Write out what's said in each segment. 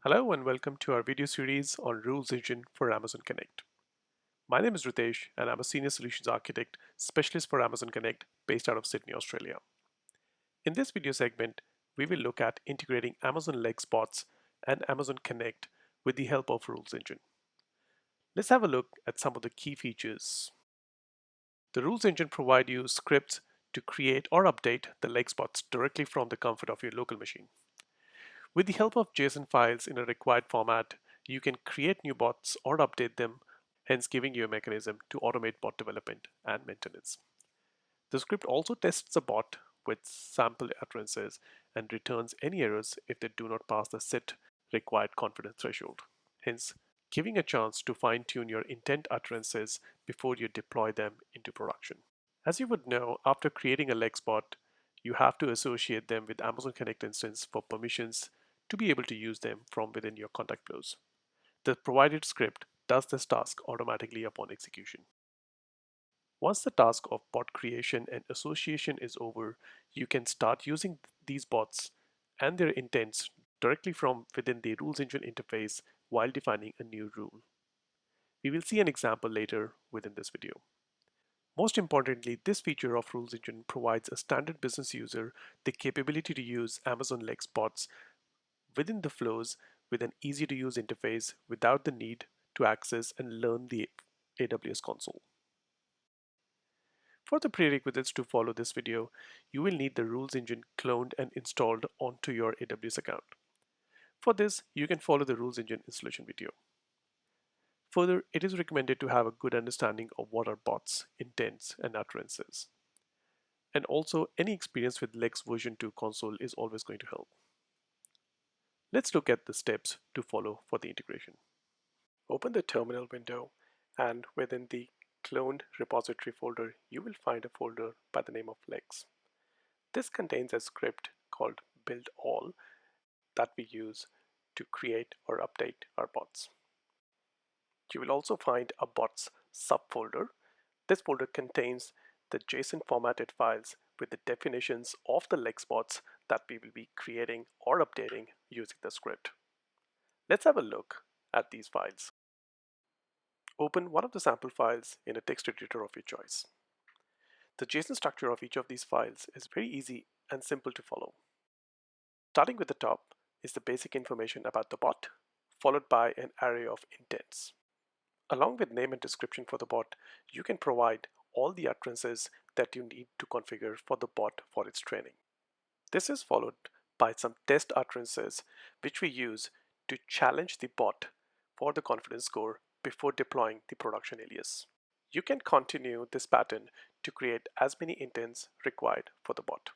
Hello and welcome to our video series on Rules Engine for Amazon Connect. My name is Ritesh and I'm a Senior Solutions Architect Specialist for Amazon Connect based out of Sydney, Australia. In this video segment, we will look at integrating Amazon Legs bots and Amazon Connect with the help of Rules Engine. Let's have a look at some of the key features. The Rules Engine provides you scripts to create or update the Legs bots directly from the comfort of your local machine. With the help of JSON files in a required format, you can create new bots or update them, hence giving you a mechanism to automate bot development and maintenance. The script also tests the bot with sample utterances and returns any errors if they do not pass the set required confidence threshold, hence giving a chance to fine-tune your intent utterances before you deploy them into production. As you would know, after creating a Lex bot, you have to associate them with Amazon Connect instance for permissions to be able to use them from within your contact flows. The provided script does this task automatically upon execution. Once the task of bot creation and association is over, you can start using these bots and their intents directly from within the Rules Engine interface while defining a new rule. We will see an example later within this video. Most importantly, this feature of Rules Engine provides a standard business user the capability to use Amazon Lex bots within the flows with an easy-to-use interface without the need to access and learn the AWS console. For the prerequisites to follow this video, you will need the Rules Engine cloned and installed onto your AWS account. For this, you can follow the Rules Engine installation video. Further, it is recommended to have a good understanding of what are bots, intents, and utterances. And also, any experience with Lex version 2 console is always going to help. Let's look at the steps to follow for the integration. Open the terminal window, and within the cloned repository folder, you will find a folder by the name of Lex. This contains a script called build all that we use to create or update our bots. You will also find a bots subfolder. This folder contains the JSON formatted files with the definitions of the Lex bots that we will be creating or updating using the script. Let's have a look at these files. Open one of the sample files in a text editor of your choice. The JSON structure of each of these files is very easy and simple to follow. Starting with the top is the basic information about the bot, followed by an array of intents. Along with name and description for the bot, you can provide all the utterances that you need to configure for the bot for its training. This is followed by some test utterances which we use to challenge the bot for the confidence score before deploying the production alias. You can continue this pattern to create as many intents required for the bot.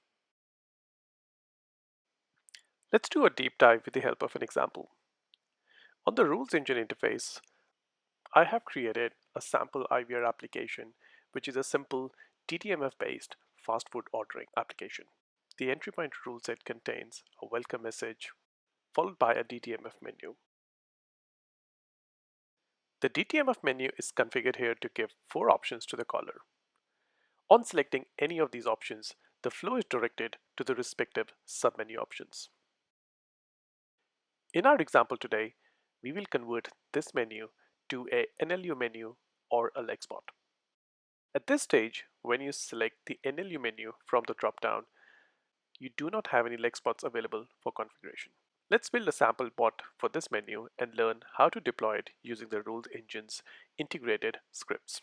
Let's do a deep dive with the help of an example. On the Rules Engine interface, I have created a sample IVR application, which is a simple TTMF-based fast food ordering application. The entry point rule set contains a welcome message, followed by a DTMF menu. The DTMF menu is configured here to give 4 options to the caller. On selecting any of these options, the flow is directed to the respective submenu options. In our example today, we will convert this menu to a NLU menu or a Lexbot. At this stage, when you select the NLU menu from the drop-down, you do not have any Lexbots available for configuration. Let's build a sample bot for this menu and learn how to deploy it using the Rules Engine's integrated scripts.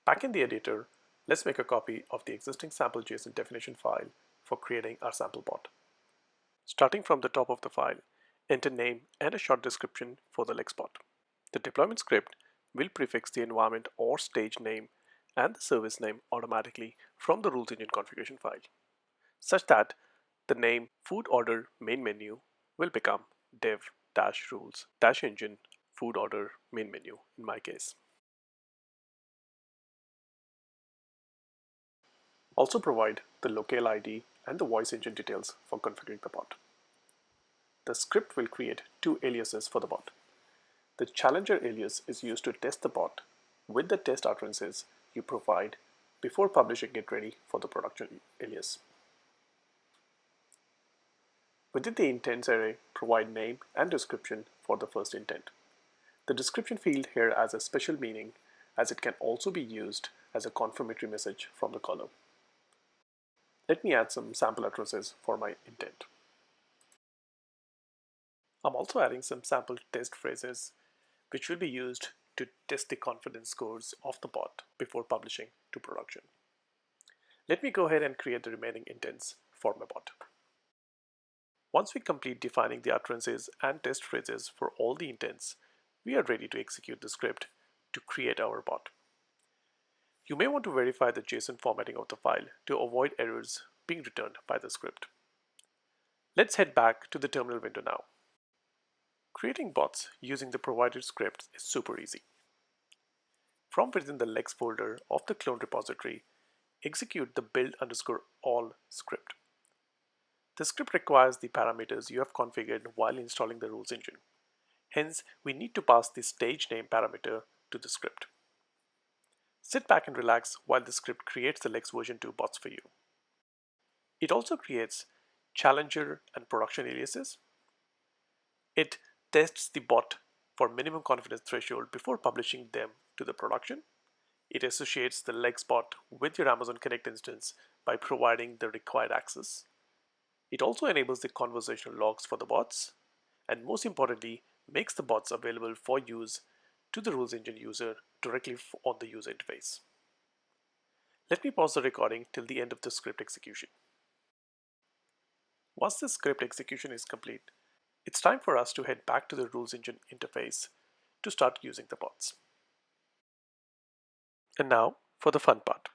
Back in the editor, let's make a copy of the existing sample JSON definition file for creating our sample bot. Starting from the top of the file, enter name and a short description for the Lexbot. The deployment script will prefix the environment or stage name and the service name automatically from the Rules Engine configuration file, such that the name food order main menu will become dev-rules-engine food order main menu in my case. Also provide the locale ID and the voice engine details for configuring the bot. The script will create 2 aliases for the bot. The challenger alias is used to test the bot with the test utterances you provide before publishing it ready for the production alias. Within the intents array, provide name and description for the first intent. The description field here has a special meaning as it can also be used as a confirmatory message from the caller. Let me add some sample addresses for my intent. I'm also adding some sample test phrases which will be used to test the confidence scores of the bot before publishing to production. Let me go ahead and create the remaining intents for my bot. Once we complete defining the utterances and test phrases for all the intents, we are ready to execute the script to create our bot. You may want to verify the JSON formatting of the file to avoid errors being returned by the script. Let's head back to the terminal window now. Creating bots using the provided scripts is super easy. From within the legs folder of the clone repository, execute the build_all script. The script requires the parameters you have configured while installing the rules engine. Hence, we need to pass the stage name parameter to the script. Sit back and relax while the script creates the Lex version 2 bots for you. It also creates challenger and production aliases. It tests the bot for minimum confidence threshold before publishing them to the production. It associates the Lex bot with your Amazon Connect instance by providing the required access. It also enables the conversational logs for the bots, and most importantly, makes the bots available for use to the rules engine user directly on the user interface. Let me pause the recording till the end of the script execution. Once the script execution is complete, it's time for us to head back to the rules engine interface to start using the bots. And now for the fun part.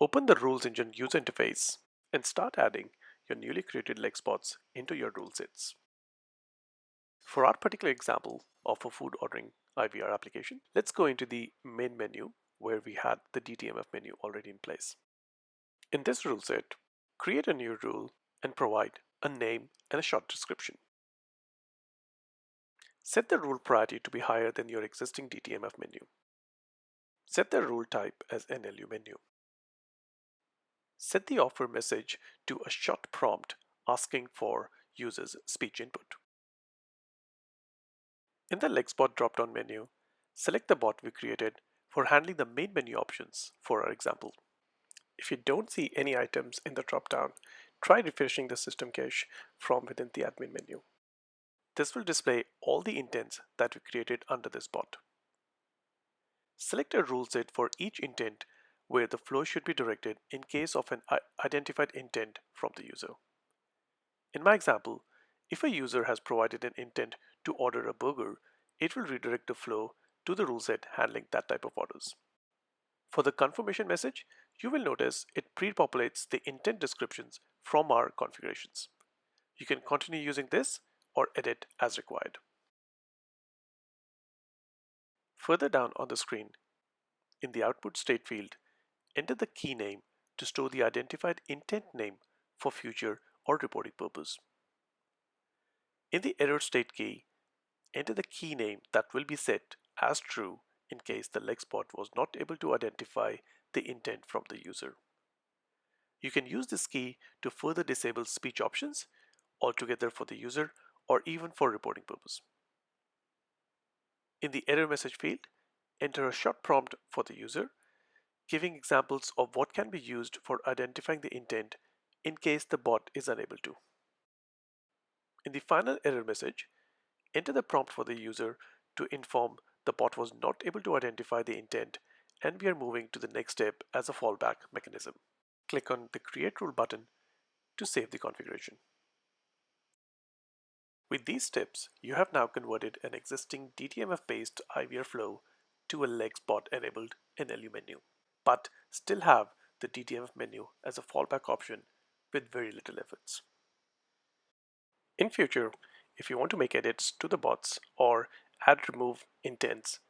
Open the rules engine user interface and start adding your newly created Lex bots into your rule sets. For our particular example of a food ordering IVR application, let's go into the main menu where we had the DTMF menu already in place. In this rule set, create a new rule and provide a name and a short description. Set the rule priority to be higher than your existing DTMF menu. Set the rule type as NLU menu. Set the offer message to a short prompt asking for user's speech input. In the Lexbot drop-down menu, select the bot we created for handling the main menu options for our example. If you don't see any items in the drop-down, try refreshing the system cache from within the admin menu. This will display all the intents that we created under this bot. Select a rule set for each intent where the flow should be directed in case of an identified intent from the user. In my example, if a user has provided an intent to order a burger, it will redirect the flow to the rule set handling that type of orders. For the confirmation message, you will notice it pre-populates the intent descriptions from our configurations. You can continue using this or edit as required. Further down on the screen, in the output state field, enter the key name to store the identified intent name for future or reporting purpose. In the error state key, enter the key name that will be set as true in case the Lexbot was not able to identify the intent from the user. You can use this key to further disable speech options altogether for the user or even for reporting purpose. In the error message field, enter a short prompt for the user, giving examples of what can be used for identifying the intent in case the bot is unable to. In the final error message, enter the prompt for the user to inform the bot was not able to identify the intent and we are moving to the next step as a fallback mechanism. Click on the Create Rule button to save the configuration. With these steps, you have now converted an existing DTMF-based IVR flow to a Lex bot-enabled NLU menu, but still have the DTMF menu as a fallback option with very little efforts. In future, if you want to make edits to the bots or add remove intents,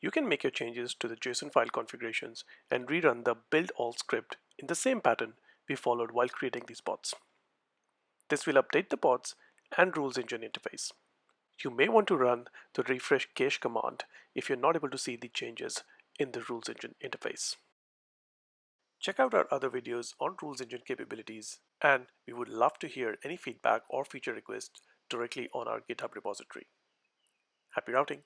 you can make your changes to the JSON file configurations and rerun the build all script in the same pattern we followed while creating these bots. This will update the bots and rules engine interface. You may want to run the refresh cache command if you're not able to see the changes in the rules engine interface. Check out our other videos on Rules Engine capabilities, and we would love to hear any feedback or feature requests directly on our GitHub repository. Happy routing!